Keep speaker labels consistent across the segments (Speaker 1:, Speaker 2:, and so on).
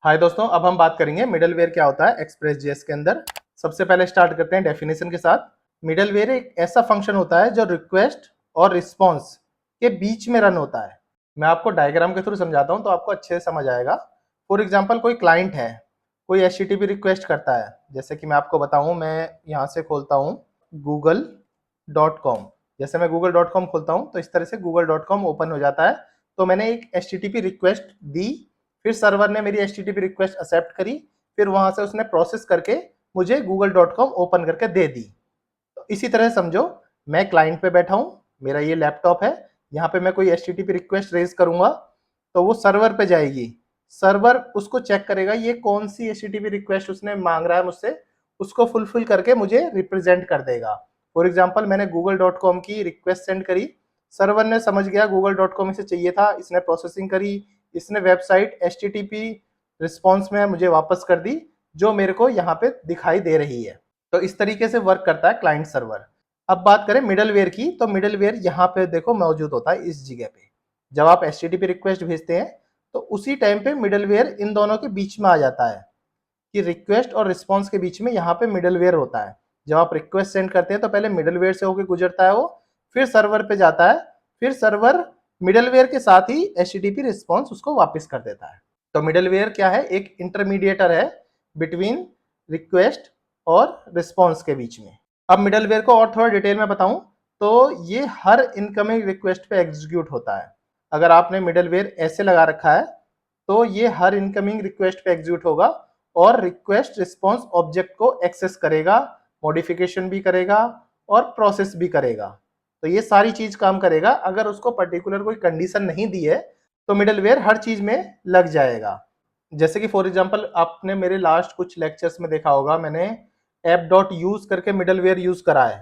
Speaker 1: हाय दोस्तों, अब हम बात करेंगे मिडलवेयर क्या होता है एक्सप्रेस जेएस के अंदर। सबसे पहले स्टार्ट करते हैं डेफिनेशन के साथ। मिडलवेयर एक ऐसा फंक्शन होता है जो रिक्वेस्ट और रिस्पॉन्स के बीच में रन होता है। मैं आपको डायग्राम के थ्रू समझाता हूं तो आपको अच्छे से समझ आएगा। फॉर एग्जांपल कोई क्लाइंट है, कोई एचटीटीपी रिक्वेस्ट करता है। जैसे कि मैं आपको बताऊं, मैं यहाँ से खोलता हूँ google.com। जैसे मैं google.com खोलता हूँ तो इस तरह से google.com ओपन हो जाता है। तो मैंने एक एचटीटीपी रिक्वेस्ट दी, फिर सर्वर ने मेरी एचटीटीपी रिक्वेस्ट एक्सेप्ट करी, फिर वहां से उसने प्रोसेस करके मुझे google.com ओपन करके दे दी। तो इसी तरह समझो, मैं क्लाइंट पे बैठा हूं, मेरा ये लैपटॉप है, यहाँ पे मैं कोई एचटीटीपी रिक्वेस्ट रेज करूंगा तो वो सर्वर पे जाएगी। सर्वर उसको चेक करेगा ये कौन सी एचटीटीपी रिक्वेस्ट उसने मांग रहा है मुझसे, उसको फुलफिल करके मुझे रिप्रेजेंट कर देगा। फॉर एग्जाम्पल मैंने google.com की रिक्वेस्ट सेंड करी, सर्वर ने समझ गया google.com इसे चाहिए था, इसने प्रोसेसिंग करी, इसने वेबसाइट एचटीटीपी रिस्पॉन्स में मुझे वापस कर दी जो मेरे को यहाँ पे दिखाई दे रही है। तो इस तरीके से वर्क करता है क्लाइंट सर्वर। अब बात करें मिडलवेयर की, तो मिडलवेयर यहाँ पे देखो मौजूद होता है इस जगह पे। जब आप एचटीटीपी रिक्वेस्ट भेजते हैं तो उसी टाइम पे मिडलवेयर इन दोनों के बीच में आ जाता है कि रिक्वेस्ट और रिस्पॉन्स के बीच में यहाँ पे मिडलवेयर होता है। जब आप रिक्वेस्ट सेंड करते हैं तो पहले मिडलवेयर से होकर गुजरता है वो, फिर सर्वर पे जाता है, फिर सर्वर मिडलवेयर के साथ ही एचटीटीपी रिस्पॉन्स उसको वापस कर देता है। तो मिडलवेयर क्या है? एक इंटरमीडिएटर है बिटवीन रिक्वेस्ट और रिस्पॉन्स के बीच में। अब मिडलवेयर को और थोड़ा डिटेल में बताऊं तो ये हर इनकमिंग रिक्वेस्ट पे एग्जीक्यूट होता है। अगर आपने मिडलवेयर ऐसे लगा रखा है तो ये हर इनकमिंग रिक्वेस्ट पे एग्जीक्यूट होगा और रिक्वेस्ट रिस्पॉन्स ऑब्जेक्ट को एक्सेस करेगा, मॉडिफिकेशन भी करेगा और प्रोसेस भी करेगा। तो ये सारी चीज काम करेगा। अगर उसको पर्टिकुलर कोई कंडीशन नहीं दी है तो मिडलवेयर हर चीज में लग जाएगा। जैसे कि फॉर एग्जांपल आपने मेरे लास्ट कुछ लेक्चर्स में देखा होगा, मैंने ऐप डॉट यूज करके मिडलवेयर यूज करा है।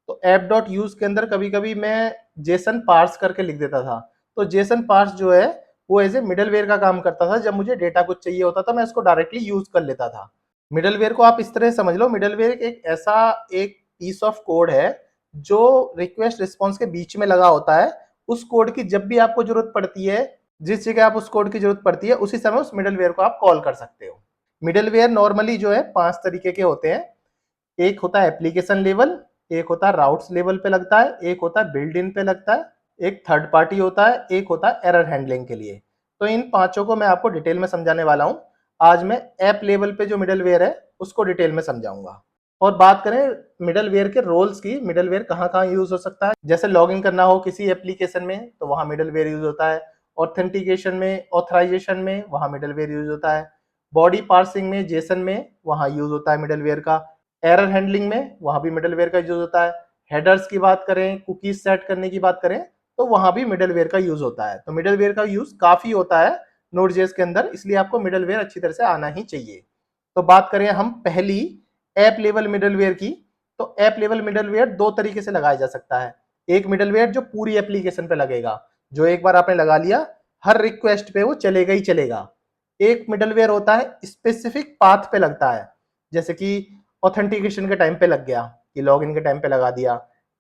Speaker 1: तो ऐप डॉट यूज के अंदर कभी कभी मैं जेसन पार्स करके लिख देता था। तो जेसन पार्स जो है वो एज ए मिडलवेयर का काम करता था। जब मुझे डेटा कुछ चाहिए होता था मैं इसको डायरेक्टली यूज कर लेता था। मिडलवेयर को आप इस तरह समझ लो, मिडलवेयर एक ऐसा एक पीस ऑफ कोड है जो रिक्वेस्ट रिस्पॉन्स के बीच में लगा होता है। उस कोड की जब भी आपको जरूरत पड़ती है, जिस जगह आप उस कोड की जरूरत पड़ती है, उसी समय उस मिडलवेयर को आप कॉल कर सकते हो। मिडलवेयर नॉर्मली जो है 5 तरीके के होते हैं। एक होता है एप्लीकेशन लेवल, एक होता है राउट्स लेवल पे लगता है, एक होता है बिल्ड इन पे लगता है, एक थर्ड पार्टी होता है, एक होता है एरर हैंडलिंग के लिए। तो इन पांचों को मैं आपको डिटेल में समझाने वाला हूं। आज मैं ऐप लेवल पे जो मिडलवेयर है उसको डिटेल में समझाऊंगा। और बात करें मिडलवेयर के रोल्स की, मिडलवेयर कहाँ कहाँ यूज हो सकता है। जैसे लॉगिन करना हो किसी एप्लीकेशन में तो वहां मिडलवेयर यूज होता है। ऑथेंटिकेशन में, ऑथराइजेशन में वहां मिडलवेयर यूज होता है। बॉडी पार्सिंग में, जेसन में वहां यूज होता है मिडलवेयर का। एरर हैंडलिंग में वहां भी मिडलवेयर का यूज होता है। हेडर्स की बात करें, कुकीज सेट करने की बात करें तो वहां भी मिडलवेयर का यूज होता है। तो मिडलवेयर का यूज काफी होता है नोड.जेएस के अंदर, इसलिए आपको मिडलवेयर अच्छी तरह से आना ही चाहिए। तो बात करें हम पहली ऐप लेवल मिडलवेयर की, तो ऐप लेवल मिडलवेयर दो तरीके से लगाया जा सकता है। एक मिडलवेयर जो पूरी एप्लीकेशन पे लगेगा, जो एक बार आपने लगा लिया हर रिक्वेस्ट पे वो चलेगा ही चलेगा। एक मिडलवेयर होता है स्पेसिफिक पाथ पे लगता है, जैसे कि ऑथेंटिकेशन के टाइम पे लग गया कि लॉगिन के टाइम पे लगा दिया,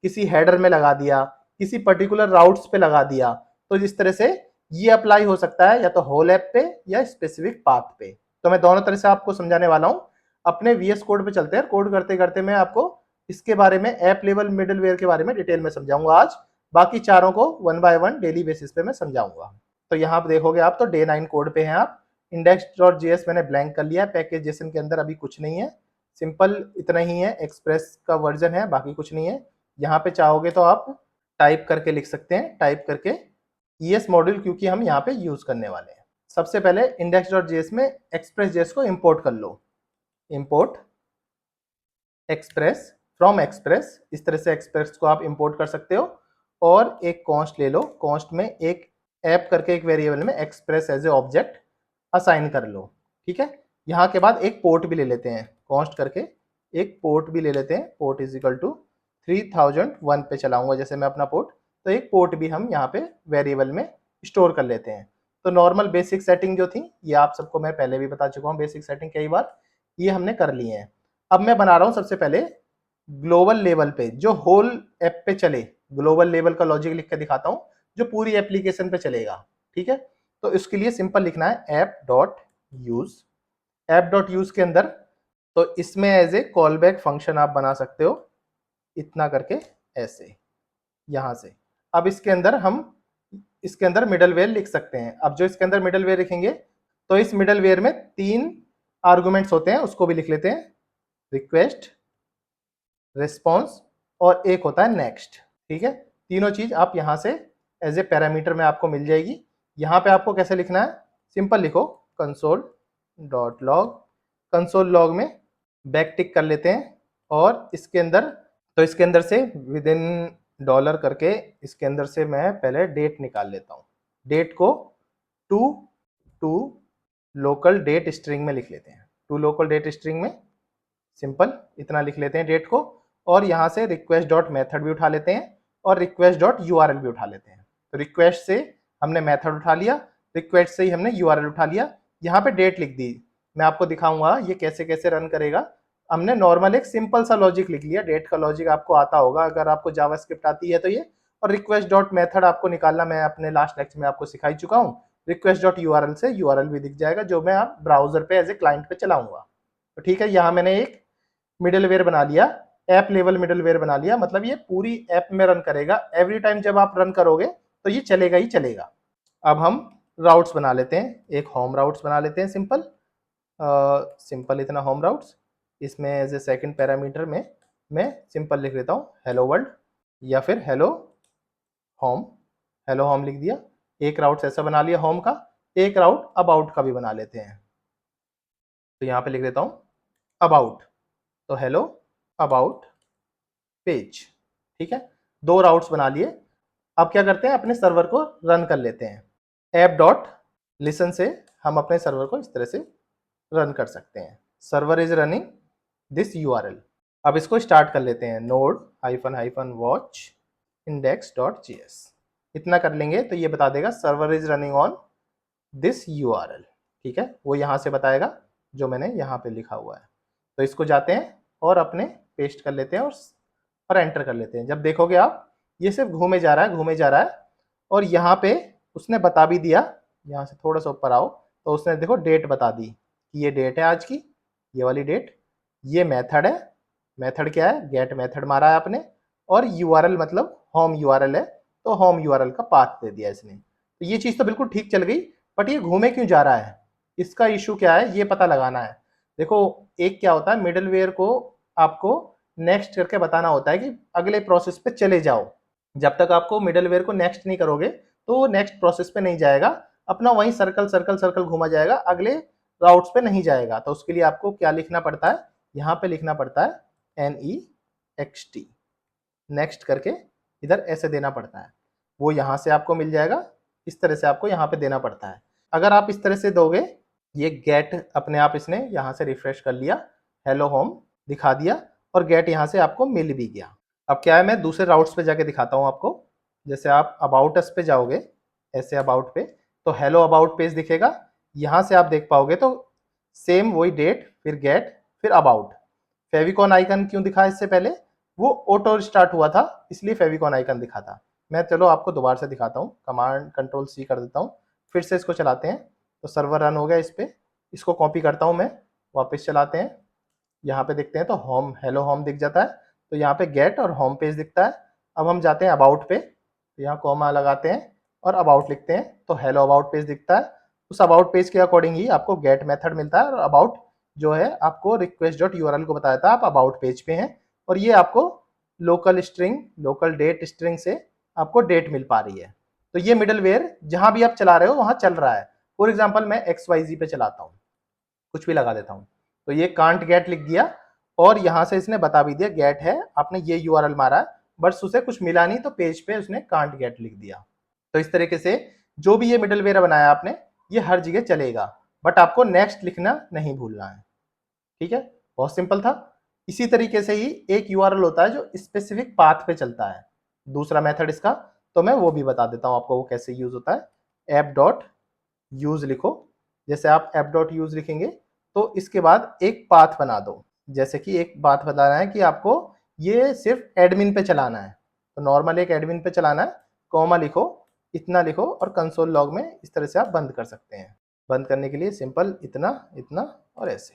Speaker 1: किसी हेडर में लगा दिया, किसी पर्टिकुलर राउट्स पे लगा दिया। तो इस तरह से ये अप्लाई हो सकता है या तो होल ऐप पे या स्पेसिफिक पाथ पे। तो मैं दोनों तरह से आपको समझाने वाला हूं। अपने वीएस कोड पे चलते हैं। कोड करते करते मैं आपको इसके बारे में, ऐप लेवल मिडलवेयर के बारे में डिटेल में समझाऊंगा आज। बाकी चारों को one by one daily basis पे मैं समझाऊंगा। तो यहाँ पे देखोगे आप तो डे 9 कोड पे हैं आप। index.js मैंने ब्लैंक कर लिया है। पैकेज जेसन के अंदर अभी कुछ नहीं है, सिंपल इतना ही है, एक्सप्रेस का वर्जन है, बाकी कुछ नहीं है। यहाँ पे चाहोगे तो आप टाइप करके लिख सकते हैं, टाइप करके ES मॉड्यूल, क्योंकि हम यहाँ पे यूज करने वाले हैं। सबसे पहले index.js में express.js को इंपोर्ट कर लो। इंपोर्ट एक्सप्रेस फ्रॉम एक्सप्रेस, इस तरह से एक्सप्रेस को आप इंपोर्ट कर सकते हो। और एक कॉन्स्ट ले लो, कॉन्स्ट में एक ऐप करके एक वेरिएबल में express as a object assign कर लो। ठीक है, यहाँ के बाद एक पोर्ट भी ले लेते हैं, कॉन्स्ट करके एक पोर्ट भी ले लेते हैं। पोर्ट इज इक्वल टू 3001 पे चलाऊंगा जैसे मैं अपना पोर्ट, तो एक पोर्ट भी हम यहाँ पे वेरिएबल में स्टोर कर लेते हैं। तो नॉर्मल बेसिक सेटिंग जो थी ये आप सबको मैं पहले भी बता चुका हूँ, बेसिक सेटिंग कई बार, ये हमने कर ली है। अब मैं बना रहा हूँ सबसे पहले ग्लोबल लेवल पे जो होल ऐप पे चले, ग्लोबल लेवल का लॉजिक लिख के दिखाता हूँ जो पूरी एप्लीकेशन पे चलेगा। ठीक है, तो इसके लिए सिंपल लिखना है app dot use, app dot use के अंदर तो इसमें as a call back function आप बना सकते हो, इतना करके ऐसे यहाँ से। अब इसके अंदर हम इसके अंदर मिडलवेयर लिख सकते हैं। अब जो इसके अंदर मिडलवेयर लिखेंगे तो इस मिडलवेयर में 3 आर्गुमेंट्स होते हैं, उसको भी लिख लेते हैं, रिक्वेस्ट, रिस्पॉन्स और एक होता है नेक्स्ट। ठीक है, तीनों चीज आप यहाँ से एज ए पैरामीटर में आपको मिल जाएगी। यहाँ पे आपको कैसे लिखना है, सिंपल लिखो console dot log, console log में बैक टिक कर लेते हैं और इसके अंदर तो इसके अंदर से विद इन डॉलर करके इसके अंदर से मैं पहले डेट निकाल लेता हूँ। डेट को टू लोकल डेट स्ट्रिंग में लिख लेते हैं, टू लोकल डेट स्ट्रिंग में सिंपल इतना लिख लेते हैं डेट को। और यहाँ से रिक्वेस्ट डॉट मेथड भी उठा लेते हैं और रिक्वेस्ट डॉट यूआरएल भी उठा लेते हैं। तो रिक्वेस्ट से हमने मेथड उठा लिया, रिक्वेस्ट से ही हमने यूआरएल उठा लिया, यहाँ पे डेट लिख दी। मैं आपको दिखाऊंगा ये कैसे कैसे रन करेगा। हमने नॉर्मल एक सिंपल सा लॉजिक लिख लिया, डेट का लॉजिक आपको आता होगा अगर आपको जावास्क्रिप्ट आती है तो ये। और रिक्वेस्ट डॉट मेथड आपको निकालना मैं अपने लास्ट लेक्चर में आपको सिखा चुका हूँ। रिक्वेस्ट डॉट यूआरएल से यूआरएल भी दिख जाएगा जो मैं आप ब्राउजर पे एज ए क्लाइंट पे चलाऊंगा। तो ठीक है, यहाँ मैंने एक मिडलवेयर बना लिया, ऐप लेवल मिडलवेयर बना लिया, मतलब ये पूरी ऐप में रन करेगा। एवरी टाइम जब आप रन करोगे तो ये चलेगा ही चलेगा। अब हम राउट्स बना लेते हैं, एक होम राउट्स बना लेते हैं सिंपल, सिंपल इतना होम राउट्स। इसमें एज ए सेकंड पैरामीटर में मैं सिंपल लिख लेता हूँ हेलो वर्ल्ड या फिर हेलो होम, हेलो होम लिख दिया। एक राउट ऐसा बना लिया होम का, एक राउट अबाउट का भी बना लेते हैं। तो यहाँ पे लिख देता हूँ अबाउट, तो हेलो अबाउट पेज। ठीक है, 2 राउट्स बना लिए। अब क्या करते हैं, अपने सर्वर को रन कर लेते हैं। ऐप डॉट लिसन से हम अपने सर्वर को इस तरह से रन कर सकते हैं, server is running this URL. अब इसको स्टार्ट कर लेते हैं, node hyphen hyphen watch index dot GS. इतना कर लेंगे तो ये बता देगा server is running on this URL. ठीक है, वो यहाँ से बताएगा जो मैंने यहाँ पे लिखा हुआ है। तो इसको जाते हैं और अपने पेस्ट कर लेते हैं और एंटर कर लेते हैं। जब देखोगे आप ये सिर्फ घूमे जा रहा है, घूमे जा रहा है। और यहाँ पे उसने बता भी दिया, यहाँ से थोड़ा सा ऊपर आओ तो उसने देखो डेट बता दी कि ये डेट है आज की, ये वाली डेट। ये मेथड है, मेथड क्या है, गेट मेथड मारा है आपने। और यूआरएल मतलब होम यूआरएल है, तो होम यूआरएल का पाथ दे दिया इसने। तो ये चीज़ तो बिल्कुल ठीक चल गई, बट ये घूमे क्यों जा रहा है, इसका इशू क्या है, ये पता लगाना है। देखो एक क्या होता है, मिडलवेयर को आपको नेक्स्ट करके बताना होता है कि अगले प्रोसेस पे चले जाओ। जब तक आपको मिडलवेयर को नेक्स्ट नहीं करोगे तो नेक्स्ट प्रोसेस पे नहीं जाएगा, अपना वही सर्कल सर्कल सर्कल घुमा जाएगा, अगले राउट्स पे नहीं जाएगा। तो उसके लिए आपको क्या लिखना पड़ता है, यहाँ पे लिखना पड़ता है NEXT, नेक्स्ट करके इधर ऐसे देना पड़ता है। वो यहाँ से आपको मिल जाएगा, इस तरह से आपको यहाँ पे देना पड़ता है। अगर आप इस तरह से दोगे, ये गेट अपने आप इसने यहाँ से रिफ्रेश कर लिया, हेलो होम दिखा दिया और गेट यहाँ से आपको मिल भी गया। अब क्या है, मैं दूसरे राउट्स पे जाके दिखाता हूँ आपको। जैसे आप अबाउट अस पे जाओगे, ऐसे अबाउट पे, तो हेलो अबाउट पेज दिखेगा। यहाँ से आप देख पाओगे तो सेम वही डेट, फिर गेट, फिर अबाउट। फेविकॉन आइकन क्यों दिखा इससे पहले, वो ऑटो स्टार्ट हुआ था इसलिए फेविकॉन आइकन दिखा था। मैं चलो आपको दोबारा से दिखाता हूँ, कमांड कंट्रोल C कर देता हूँ, फिर से इसको चलाते हैं। तो सर्वर रन हो गया इस पर, इसको कॉपी करता हूँ मैं, वापस चलाते हैं। यहाँ पे देखते हैं तो होम, हेलो होम दिख जाता है। तो यहाँ पे गेट और होम पेज दिखता है। अब हम जाते हैं अबाउट पे, तो यहाँ कॉमा लगाते हैं और अबाउट लिखते हैं, तो हेलो अबाउट पेज दिखता है। उस अबाउट पेज के अकॉर्डिंग ही आपको गेट मेथड मिलता है और अबाउट जो है आपको रिक्वेस्ट डॉट यूआरएल को बताया था आप अबाउट पेज पे हैं। और ये आपको local string, local date string से आपको डेट मिल पा रही है। तो ये मिडलवेयर जहां भी आप चला रहे हो वहां चल रहा है। फॉर एग्जाम्पल मैं XYZ पे चलाता हूँ, कुछ भी लगा देता हूँ, तो ये कांट गेट लिख दिया और यहाँ से इसने बता भी दिया गेट है, आपने ये यूआरएल मारा, बट उसे कुछ मिला नहीं तो पेज पे उसने कांट गेट लिख दिया। तो इस तरीके से जो भी ये मिडलवेयर बनाया आपने, ये हर जगह चलेगा, बट आपको नेक्स्ट लिखना नहीं भूलना है। ठीक है, बहुत सिंपल था। इसी तरीके से ही एक यूआरएल होता है जो स्पेसिफिक पाथ पे चलता है, दूसरा मेथड इसका, तो मैं वो भी बता देता हूँ आपको वो कैसे यूज होता है। ऐप डॉट यूज लिखो, जैसे आप ऐप डॉट यूज लिखेंगे तो इसके बाद एक पाथ बना दो। जैसे कि एक बात बताना है कि आपको ये सिर्फ एडमिन पे चलाना है, तो नॉर्मल एक एडमिन पे चलाना है, कॉमा लिखो, इतना लिखो और कंसोल लॉग में इस तरह से आप बंद कर सकते हैं। बंद करने के लिए सिंपल इतना, इतना और ऐसे,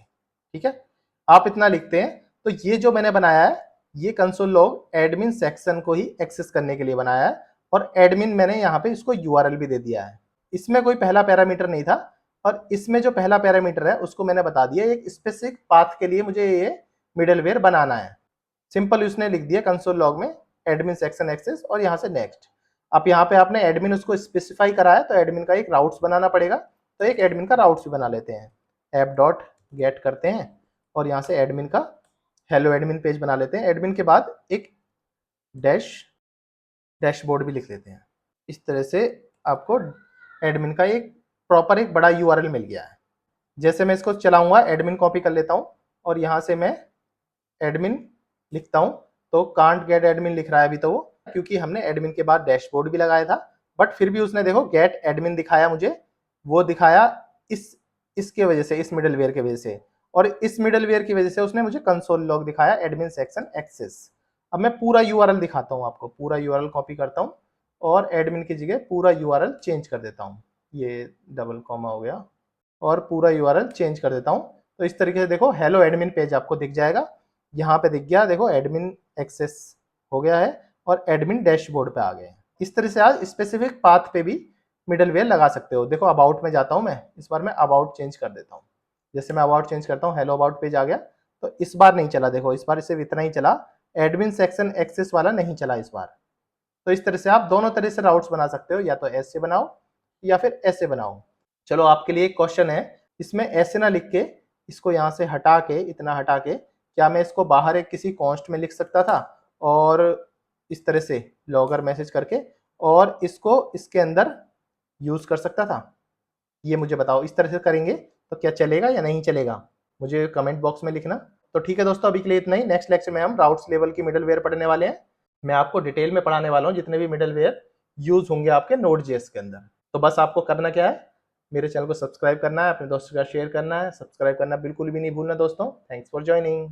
Speaker 1: ठीक है। आप इतना लिखते हैं। तो ये जो मैंने बनाया है, ये कंसोल लॉग एडमिन सेक्शन को ही एक्सेस करने के लिए बनाया है, और एडमिन मैंने यहाँ पे इसको यूआरएल भी दे दिया है। इसमें कोई पहला पैरामीटर नहीं था, और इसमें जो पहला पैरामीटर है उसको मैंने बता दिया, एक स्पेसिफिक पाथ के लिए मुझे ये मिडलवेयर बनाना है। सिंपल उसने लिख दिया कंसोल लॉग में एडमिन सेक्शन एक्सेस, और यहाँ से नेक्स्ट। अब यहाँ पे आपने एडमिन उसको स्पेसिफाई करा है, तो एडमिन का एक राउट्स बनाना पड़ेगा। तो एक एडमिन का राउट्स भी बना लेते हैं, ऐप डॉट गेट करते हैं, और यहाँ से एडमिन का हेलो एडमिन पेज बना लेते हैं। एडमिन के बाद एक डैशबोर्ड भी लिख लेते हैं। इस तरह से आपको एडमिन का एक प्रॉपर एक बड़ा यूआरएल मिल गया है। जैसे मैं इसको चलाऊंगा, एडमिन कॉपी कर लेता हूँ, और यहाँ से मैं एडमिन लिखता हूँ, तो कांट गेट एडमिन लिख रहा है अभी तो वो, क्योंकि हमने एडमिन के बाद डैशबोर्ड भी लगाया था। बट फिर भी उसने देखो गेट एडमिन दिखाया मुझे, वो दिखाया इसके वजह से, इस मिडलवेयर की वजह से, और इस मिडलवेयर की वजह से उसने मुझे कंसोल लॉग दिखाया एडमिन सेक्शन एक्सेस। अब मैं पूरा यूआरएल दिखाता हूँ आपको, पूरा यूआरएल कॉपी करता हूँ, और एडमिन की जगह पूरा यूआरएल चेंज कर देता हूँ, ये डबल कॉमा हो गया, और पूरा यूआरएल चेंज कर देता हूँ। तो इस तरीके से देखो हेलो एडमिन पेज आपको दिख जाएगा। यहाँ पे दिख गया, देखो एडमिन एक्सेस हो गया है, और एडमिन डैशबोर्ड पे आ गए हैं। इस तरह से आज स्पेसिफिक पाथ पे भी मिडलवेयर लगा सकते हो। देखो अबाउट में जाता हूँ मैं, इस बार मैं अबाउट चेंज कर देता हूँ। जैसे मैं अबाउट चेंज करता हूँ, हेलो अबाउट पेज आ गया, तो इस बार नहीं चला, देखो इस बार सिर्फ इतना ही चला, एडमिन सेक्शन एक्सेस वाला नहीं चला इस बार। तो इस तरह से आप दोनों तरह से राउट्स बना सकते हो, या तो ऐसे बनाओ या फिर ऐसे बनाओ। चलो आपके लिए एक क्वेश्चन है, इसमें ऐसे ना लिख के, इसको यहाँ से हटा के, इतना हटा के, क्या मैं इसको बाहर एक किसी कॉन्स्ट में लिख सकता था, और इस तरह से लॉगर मैसेज करके, और इसको इसके अंदर यूज कर सकता था? ये मुझे बताओ, इस तरह से करेंगे तो क्या चलेगा या नहीं चलेगा? मुझे कमेंट बॉक्स में लिखना। तो ठीक है दोस्तों, अभी के लिए इतना ही। नेक्स्ट लेक्चर में हम राउट्स लेवल की मिडलवेयर पढ़ने वाले हैं। मैं आपको डिटेल में पढ़ाने वाला हूँ जितने भी मिडलवेयर यूज होंगे आपके नोड.जेएस के अंदर। तो बस आपको करना क्या है, मेरे चैनल को सब्सक्राइब करना है, अपने दोस्तों के साथ शेयर करना है, सब्सक्राइब करना बिल्कुल भी नहीं भूलना दोस्तों। Thanks for joining.